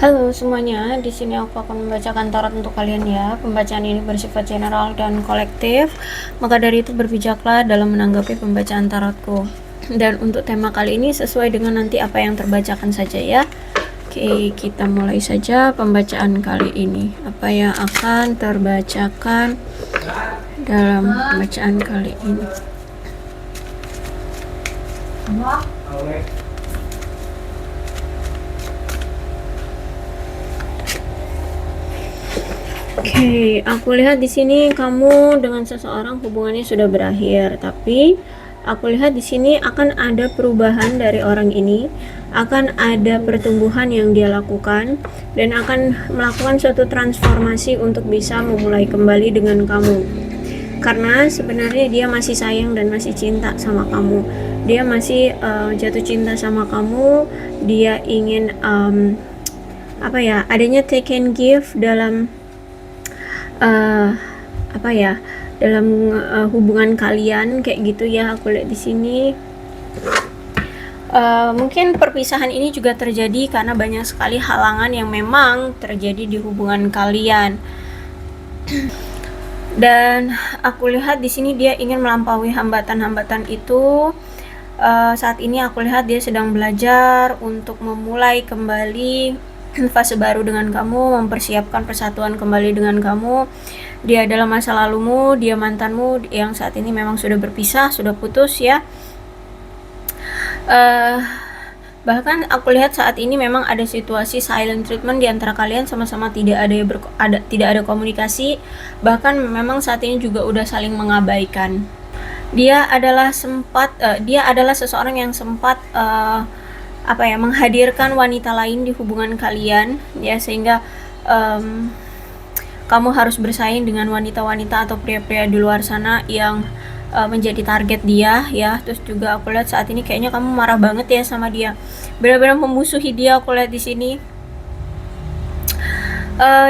Halo semuanya, di sini aku akan membacakan tarot untuk kalian ya. Pembacaan ini bersifat general dan kolektif, maka dari itu berbijaklah dalam menanggapi pembacaan tarotku. Dan untuk tema kali ini sesuai dengan nanti apa yang terbacakan saja ya. Oke, kita mulai saja pembacaan kali ini. Apa yang akan terbacakan dalam pembacaan kali ini? Oke, aku lihat di sini kamu dengan seseorang hubungannya sudah berakhir, tapi aku lihat di sini akan ada perubahan dari orang ini, akan ada pertumbuhan yang dia lakukan dan akan melakukan suatu transformasi untuk bisa memulai kembali dengan kamu. Karena sebenarnya dia masih sayang dan masih cinta sama kamu. Dia masih jatuh cinta sama kamu. Dia ingin adanya take and give dalam dalam hubungan kalian kayak gitu ya. Aku lihat di sini mungkin perpisahan ini juga terjadi karena banyak sekali halangan yang memang terjadi di hubungan kalian. Dan aku lihat di sini dia ingin melampaui hambatan-hambatan itu. Saat ini aku lihat dia sedang belajar untuk memulai kembali fase baru dengan kamu, mempersiapkan persatuan kembali dengan kamu. Dia adalah masa lalumu, dia mantanmu yang saat ini memang sudah berpisah, sudah putus ya. Bahkan aku lihat saat ini memang ada situasi silent treatment di antara kalian, sama-sama tidak ada komunikasi, bahkan memang saat ini juga udah saling mengabaikan. Dia adalah seseorang yang sempat menghadirkan wanita lain di hubungan kalian ya, sehingga kamu harus bersaing dengan wanita-wanita atau pria-pria di luar sana yang menjadi target dia ya. Terus juga aku lihat saat ini kayaknya kamu marah banget ya sama dia, benar-benar memusuhi dia. Aku lihat di sini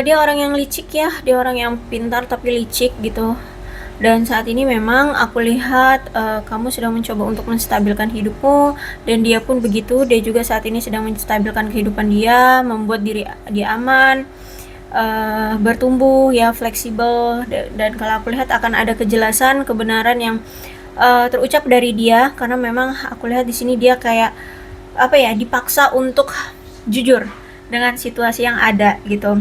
dia orang yang licik ya, dia orang yang pintar tapi licik gitu. Dan saat ini memang aku lihat kamu sedang mencoba untuk menstabilkan hidupmu, dan dia pun begitu. Dia juga saat ini sedang menstabilkan kehidupan dia, membuat diri dia aman, bertumbuh ya, fleksibel. Dan kalau aku lihat akan ada kejelasan kebenaran yang terucap dari dia, karena memang aku lihat di sini dia kayak dipaksa untuk jujur dengan situasi yang ada gitu.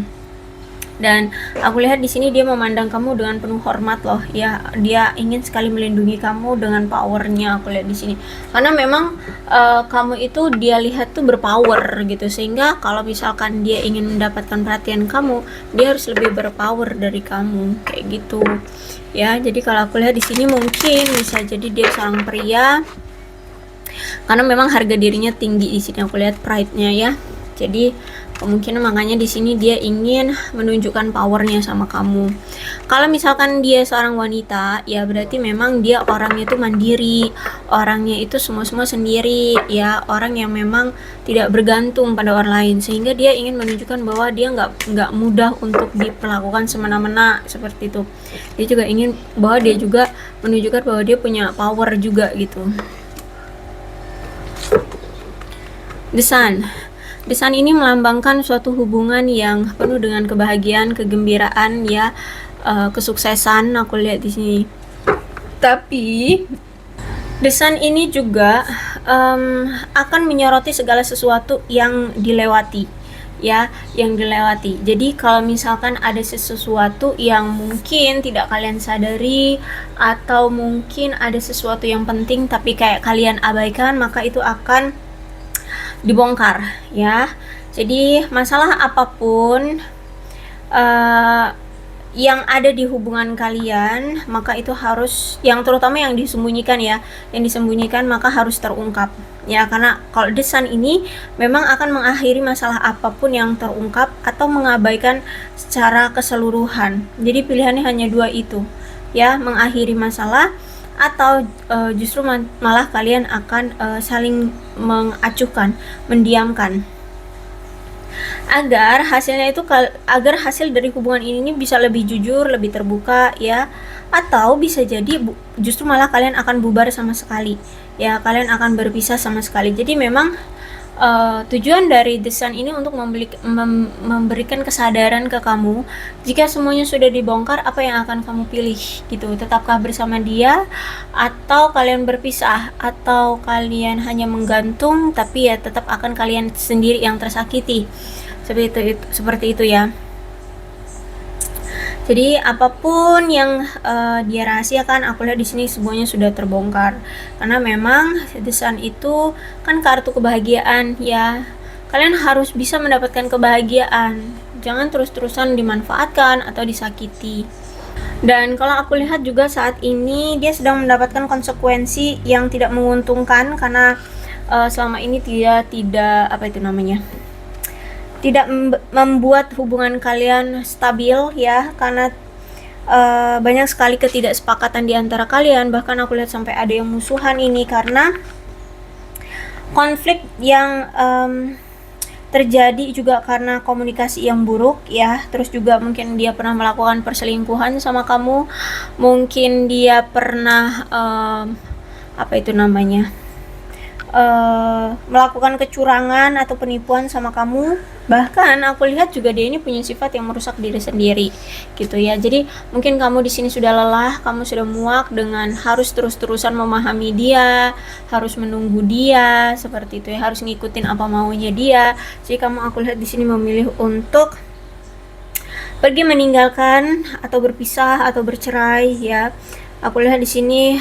Dan aku lihat di sini dia memandang kamu dengan penuh hormat loh ya. Dia ingin sekali melindungi kamu dengan powernya, aku lihat di sini. Karena memang kamu itu dia lihat tuh berpower gitu, sehingga kalau misalkan dia ingin mendapatkan perhatian kamu, dia harus lebih berpower dari kamu kayak gitu ya. Jadi kalau aku lihat di sini mungkin bisa jadi dia seorang pria, karena memang harga dirinya tinggi di sini. Aku lihat pride-nya ya. Jadi kemungkinan makanya di sini dia ingin menunjukkan powernya sama kamu. Kalau misalkan dia seorang wanita, ya berarti memang dia orangnya itu mandiri, orangnya itu semua sendiri, ya orang yang memang tidak bergantung pada orang lain, sehingga dia ingin menunjukkan bahwa dia nggak mudah untuk diperlakukan semena-mena seperti itu. Dia juga ingin bahwa dia juga menunjukkan bahwa dia punya power juga gitu. The Sun. The Sun ini melambangkan suatu hubungan yang penuh dengan kebahagiaan, kegembiraan ya, kesuksesan. Aku lihat di sini. Tapi The Sun ini juga akan menyoroti segala sesuatu yang dilewati ya, yang dilewati. Jadi kalau misalkan ada sesuatu yang mungkin tidak kalian sadari, atau mungkin ada sesuatu yang penting tapi kayak kalian abaikan, maka itu akan dibongkar ya. Jadi masalah apapun yang ada di hubungan kalian, maka itu harus, yang terutama yang disembunyikan ya, yang disembunyikan maka harus terungkap ya. Karena kalau The Sun ini memang akan mengakhiri masalah apapun yang terungkap atau mengabaikan secara keseluruhan. Jadi pilihannya hanya dua itu ya, mengakhiri masalah atau justru malah kalian akan saling mengacuhkan, mendiamkan, agar hasil dari hubungan ini bisa lebih jujur, lebih terbuka ya. Atau bisa jadi justru malah kalian akan bubar sama sekali ya, kalian akan berpisah sama sekali. Jadi memang Tujuan dari The Sun ini untuk memberikan kesadaran ke kamu, jika semuanya sudah dibongkar, apa yang akan kamu pilih gitu. Tetapkah bersama dia, atau kalian berpisah, atau kalian hanya menggantung tapi ya tetap akan kalian sendiri yang tersakiti. Seperti itu ya. Jadi apapun yang dia rahasiakan, aku lihat di sini semuanya sudah terbongkar. Karena memang The Sun itu kan kartu kebahagiaan ya. Kalian harus bisa mendapatkan kebahagiaan. Jangan terus-terusan dimanfaatkan atau disakiti. Dan kalau aku lihat juga saat ini dia sedang mendapatkan konsekuensi yang tidak menguntungkan karena selama ini dia tidak tidak membuat hubungan kalian stabil ya, karena banyak sekali ketidaksepakatan di antara kalian. Bahkan aku lihat sampai ada yang musuhan ini karena konflik yang terjadi juga karena komunikasi yang buruk ya. Terus juga mungkin dia pernah melakukan perselingkuhan sama kamu, mungkin dia pernah melakukan kecurangan atau penipuan sama kamu. Bahkan aku lihat juga dia ini punya sifat yang merusak diri sendiri gitu ya. Jadi mungkin kamu di sini sudah lelah, kamu sudah muak dengan harus terus-terusan memahami dia, harus menunggu dia seperti itu ya, harus ngikutin apa maunya dia. Jadi aku lihat di sini memilih untuk pergi, meninggalkan atau berpisah atau bercerai ya. Aku lihat di sini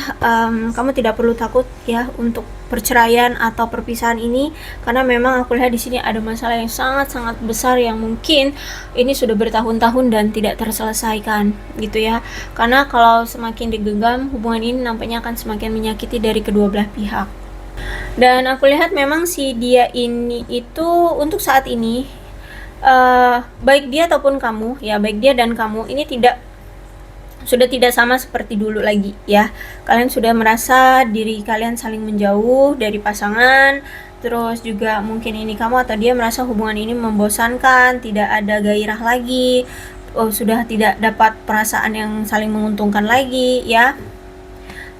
kamu tidak perlu takut ya untuk perceraian atau perpisahan ini, karena memang aku lihat di sini ada masalah yang sangat-sangat besar yang mungkin ini sudah bertahun-tahun dan tidak terselesaikan gitu ya. Karena kalau semakin digenggam, hubungan ini nampaknya akan semakin menyakiti dari kedua belah pihak. Dan aku lihat memang si dia ini itu untuk saat ini baik dia ataupun kamu ya, baik dia dan kamu ini sudah tidak sama seperti dulu lagi ya. Kalian sudah merasa diri kalian saling menjauh dari pasangan. Terus juga mungkin ini kamu atau dia merasa hubungan ini membosankan, tidak ada gairah lagi, sudah tidak dapat perasaan yang saling menguntungkan lagi ya.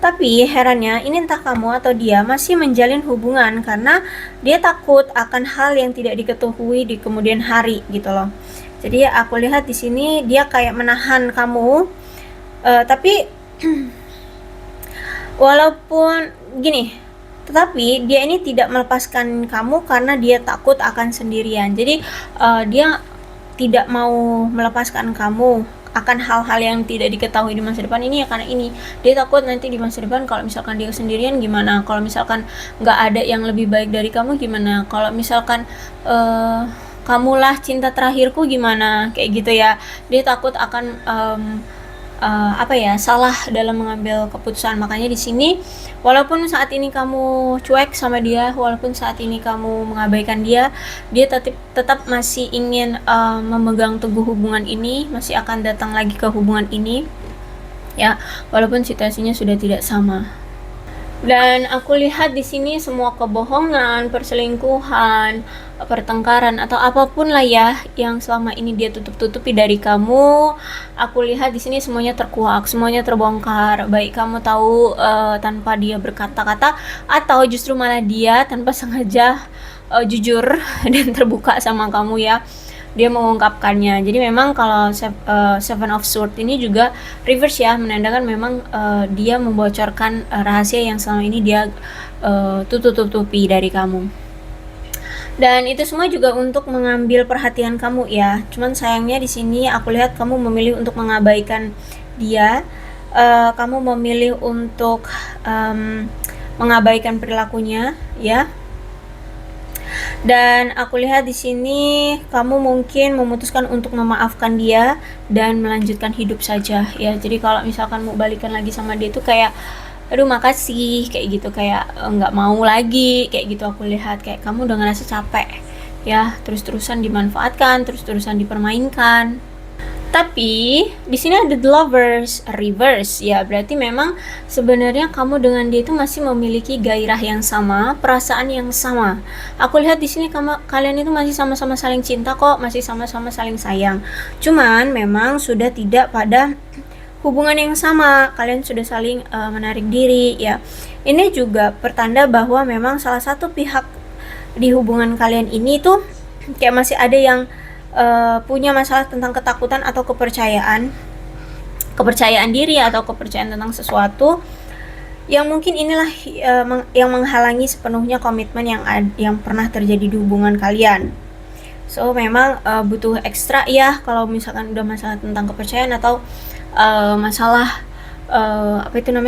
Tapi herannya ini entah kamu atau dia masih menjalin hubungan karena dia takut akan hal yang tidak diketahui di kemudian hari gitu loh. Jadi aku lihat di sini dia kayak menahan kamu. Tapi walaupun gini, tetapi dia ini tidak melepaskan kamu karena dia takut akan sendirian. Jadi dia tidak mau melepaskan kamu akan hal-hal yang tidak diketahui di masa depan ini ya, karena ini dia takut nanti di masa depan kalau misalkan dia sendirian gimana, kalau misalkan nggak ada yang lebih baik dari kamu gimana, kalau misalkan kamulah cinta terakhirku gimana, kayak gitu ya. Dia takut akan salah dalam mengambil keputusan. Makanya di sini walaupun saat ini kamu cuek sama dia, walaupun saat ini kamu mengabaikan dia tetap masih ingin memegang teguh hubungan ini, masih akan datang lagi ke hubungan ini ya, walaupun situasinya sudah tidak sama. Dan aku lihat di sini semua kebohongan, perselingkuhan, pertengkaran atau apapun lah ya yang selama ini dia tutup-tutupi dari kamu, aku lihat di sini semuanya terkuak, semuanya terbongkar. Baik kamu tahu tanpa dia berkata-kata, atau justru malah dia tanpa sengaja jujur dan terbuka sama kamu ya, dia mengungkapkannya. Jadi memang kalau Seven of Swords ini juga reverse ya, menandakan memang dia membocorkan rahasia yang selama ini dia tutup-tutupi dari kamu. Dan itu semua juga untuk mengambil perhatian kamu ya. Cuman sayangnya di sini aku lihat kamu memilih untuk mengabaikan dia. Kamu memilih untuk mengabaikan perilakunya ya. Dan aku lihat di sini kamu mungkin memutuskan untuk memaafkan dia dan melanjutkan hidup saja ya. Jadi kalau misalkan mau balikan lagi sama dia itu kayak aduh makasih, kayak gitu, kayak nggak mau lagi, kayak gitu. Aku lihat kayak kamu udah ngerasa capek ya, terus-terusan dimanfaatkan, terus-terusan dipermainkan. Tapi di sini ada the lovers reverse ya, berarti memang sebenarnya kamu dengan dia itu masih memiliki gairah yang sama, perasaan yang sama. Aku lihat di sini kalian itu masih sama-sama saling cinta kok, masih sama-sama saling sayang. Cuman memang sudah tidak pada hubungan yang sama, kalian sudah saling menarik diri ya. Ini juga pertanda bahwa memang salah satu pihak di hubungan kalian ini tuh kayak masih ada yang punya masalah tentang ketakutan atau kepercayaan diri atau kepercayaan tentang sesuatu yang mungkin inilah yang menghalangi sepenuhnya komitmen yang pernah terjadi di hubungan kalian. So memang butuh ekstra ya kalau misalkan udah masalah tentang kepercayaan atau masalah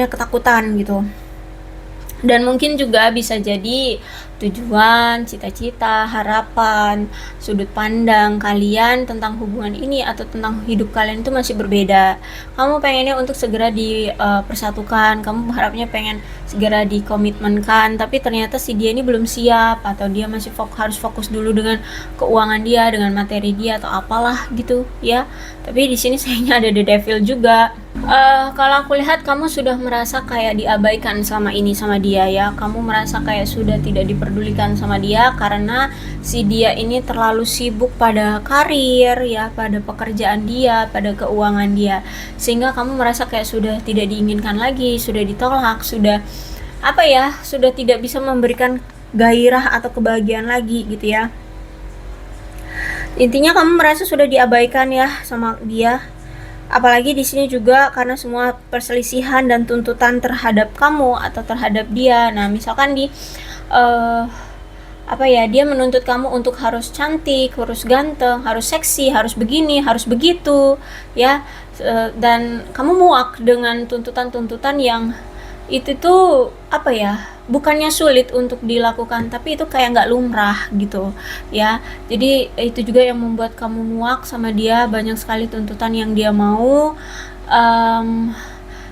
ketakutan gitu. Dan mungkin juga bisa jadi tujuan, cita-cita, harapan, sudut pandang kalian tentang hubungan ini atau tentang hidup kalian itu masih berbeda. Kamu pengennya untuk segera dipersatukan, kamu harapnya pengen segera dikomitmenkan, tapi ternyata si dia ini belum siap atau dia masih harus fokus dulu dengan keuangan dia, dengan materi dia atau apalah gitu ya. Tapi di sini sayangnya ada the devil juga. Kalau aku lihat kamu sudah merasa kayak diabaikan selama ini sama dia ya. Kamu merasa kayak sudah tidak diperdulikan sama dia karena si dia ini terlalu sibuk pada karir ya, pada pekerjaan dia, pada keuangan dia. Sehingga kamu merasa kayak sudah tidak diinginkan lagi, sudah ditolak, sudah sudah tidak bisa memberikan gairah atau kebahagiaan lagi gitu ya. Intinya kamu merasa sudah diabaikan ya sama dia. Apalagi di sini juga karena semua perselisihan dan tuntutan terhadap kamu atau terhadap dia. Nah, misalkan dia menuntut kamu untuk harus cantik, harus ganteng, harus seksi, harus begini, harus begitu, ya. Dan kamu muak dengan tuntutan-tuntutan yang itu tuh bukannya sulit untuk dilakukan, tapi itu kayak nggak lumrah gitu ya. Jadi itu juga yang membuat kamu muak sama dia, banyak sekali tuntutan yang dia mau,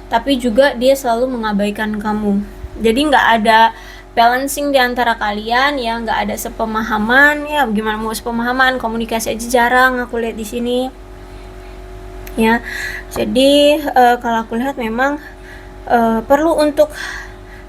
tapi juga dia selalu mengabaikan kamu. Jadi nggak ada balancing di antara kalian ya, nggak ada sepemahaman ya. Gimana mau sepemahaman, komunikasi aja jarang aku lihat di sini ya. Jadi kalau aku lihat memang perlu untuk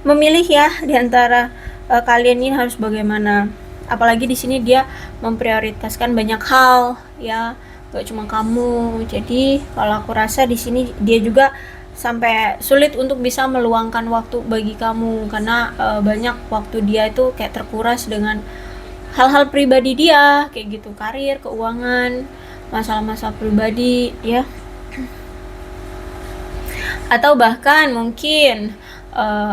memilih ya di antara kalian ini harus bagaimana. Apalagi di sini dia memprioritaskan banyak hal ya, gak cuma kamu. Jadi kalau aku rasa di sini dia juga sampai sulit untuk bisa meluangkan waktu bagi kamu karena banyak waktu dia itu kayak terkuras dengan hal-hal pribadi dia kayak gitu, karir, keuangan, masalah-masalah pribadi ya. Atau bahkan mungkin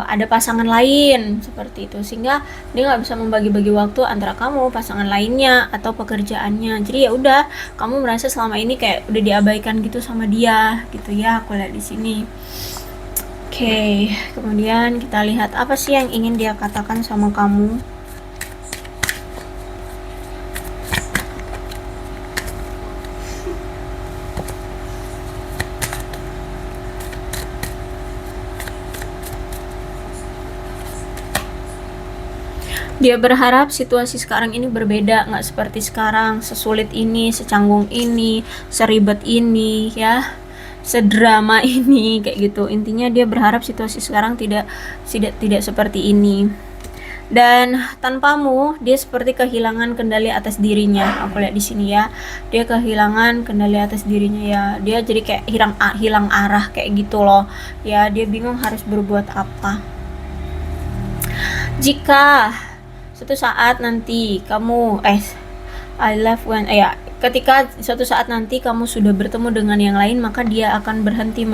ada pasangan lain seperti itu, sehingga dia nggak bisa membagi-bagi waktu antara kamu, pasangan lainnya, atau pekerjaannya. Jadi ya udah, kamu merasa selama ini kayak udah diabaikan gitu sama dia gitu ya, aku lihat di sini. Oke, kemudian kita lihat apa sih yang ingin dia katakan sama kamu. Dia berharap situasi sekarang ini berbeda, nggak seperti sekarang, sesulit ini, secanggung ini, seribet ini ya, sedrama ini kayak gitu. Intinya dia berharap situasi sekarang tidak seperti ini. Dan tanpamu dia seperti kehilangan kendali atas dirinya. Aku lihat di sini ya, dia kehilangan kendali atas dirinya ya. Dia jadi kayak hilang arah kayak gitu loh ya. Dia bingung harus berbuat apa. Jika suatu saat nanti kamu ketika suatu saat nanti kamu sudah bertemu dengan yang lain, maka dia akan berhenti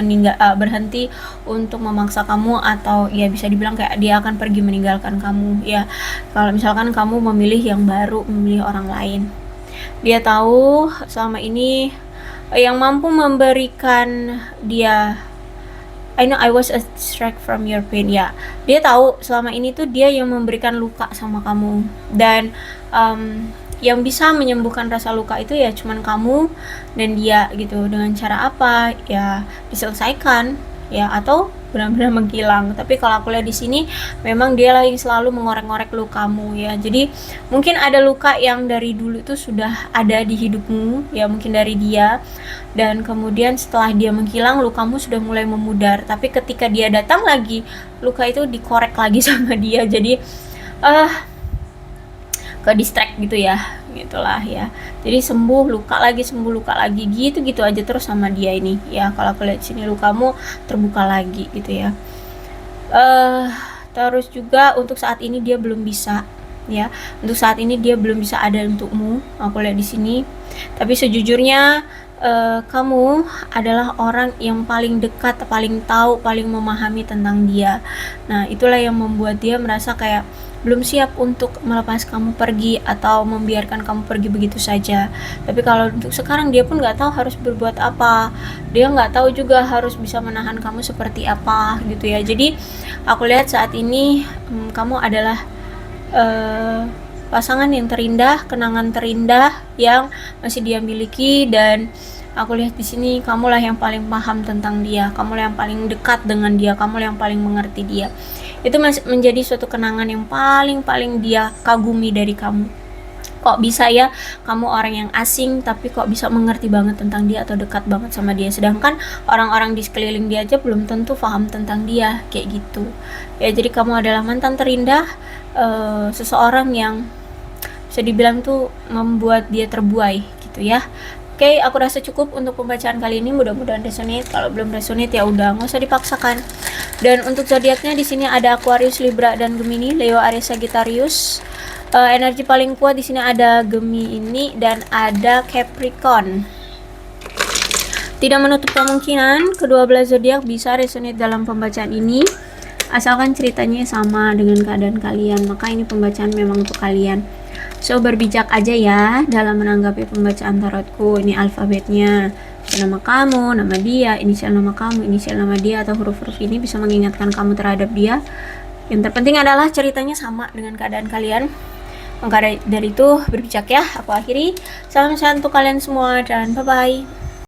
untuk memaksa kamu, atau ya bisa dibilang kayak dia akan pergi meninggalkan kamu ya. Kalau misalkan kamu memilih yang baru, memilih orang lain, dia tahu selama ini yang mampu memberikan dia I know I was a distract from your pain ya. Dia tahu selama ini tuh dia yang memberikan luka sama kamu, dan yang bisa menyembuhkan rasa luka itu ya cuman kamu dan dia gitu. Dengan cara apa ya, diselesaikan ya, atau benar-benar menghilang. Tapi kalau aku lihat di sini memang dia lagi selalu mengorek-ngorek lukamu ya. Jadi mungkin ada luka yang dari dulu itu sudah ada di hidupmu ya, mungkin dari dia, dan kemudian setelah dia menghilang, lukamu sudah mulai memudar. Tapi ketika dia datang lagi, luka itu dikorek lagi sama dia. Jadi ke distract gitu ya, gitulah ya. Jadi sembuh luka lagi gitu aja terus sama dia ini ya. Kalau aku lihat sini lukamu terbuka lagi gitu ya. Terus juga untuk saat ini dia belum bisa ya. Untuk saat ini dia belum bisa ada untukmu, aku lihat di sini. Tapi sejujurnya kamu adalah orang yang paling dekat, paling tahu, paling memahami tentang dia. Nah, itulah yang membuat dia merasa kayak belum siap untuk melepas kamu pergi atau membiarkan kamu pergi begitu saja. Tapi kalau untuk sekarang dia pun nggak tahu harus berbuat apa. Dia nggak tahu juga harus bisa menahan kamu seperti apa gitu ya. Jadi aku lihat saat ini kamu adalah pasangan yang terindah, kenangan terindah yang masih dia miliki, dan aku lihat di sini kamulah yang paling paham tentang dia, kamulah yang paling dekat dengan dia, kamulah yang paling mengerti dia. Itu menjadi suatu kenangan yang paling dia kagumi dari kamu. Kok bisa ya kamu orang yang asing tapi kok bisa mengerti banget tentang dia atau dekat banget sama dia, sedangkan orang-orang di sekeliling dia aja belum tentu paham tentang dia, kayak gitu ya. Jadi kamu adalah mantan terindah, seseorang yang bisa dibilang tuh membuat dia terbuai gitu ya. Oke, aku rasa cukup untuk pembacaan kali ini. Mudah-mudahan resonate. Kalau belum resonate ya udah, nggak usah dipaksakan. Dan untuk zodiaknya di sini ada Aquarius, Libra, dan Gemini, Leo, Aries, Sagittarius. Energi paling kuat di sini ada Gemini dan ada Capricorn. Tidak menutup kemungkinan kedua belah zodiak bisa resonate dalam pembacaan ini, asalkan ceritanya sama dengan keadaan kalian. Maka ini pembacaan memang untuk kalian. So, berbijak aja ya dalam menanggapi pembacaan tarotku. Ini alfabetnya, nama kamu, nama dia, inisial nama kamu, inisial nama dia, atau huruf-huruf ini bisa mengingatkan kamu terhadap dia. Yang terpenting adalah ceritanya sama dengan keadaan kalian. Maka dari itu berbijak ya. Aku akhiri. Salam sehat untuk kalian semua dan bye-bye.